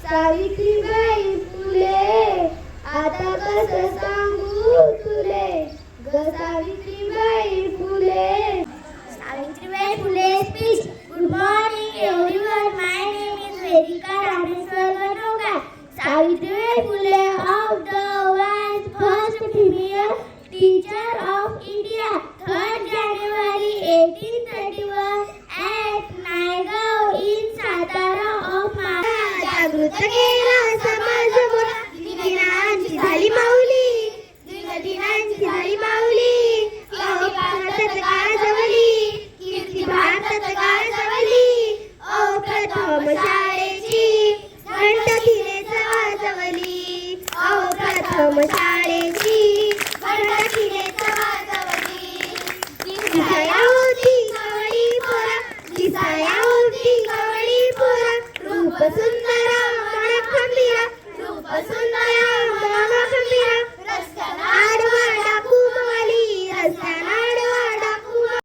सावित्रीबाई फुले, आता कसं सांगू तुले ग Savitribai Phule. Savitribai Phule speech. Good morning everyone. My name is Vedika Rameswar Vanoga. Savitribai Phule of the world's first female teacher of India. 3rd January 1831 at Naigaon in Satara of Maharashtra. जागृत केला समाज मोठा, दिनांची झाली माऊली, दिनांची झाली माऊली. अहो भारतात गाजवली कीर्ती, भारतात गाजवली. अहो प्रथम शाळेची घंटा तिनेच वाजवली. अहो प्रथम शाळे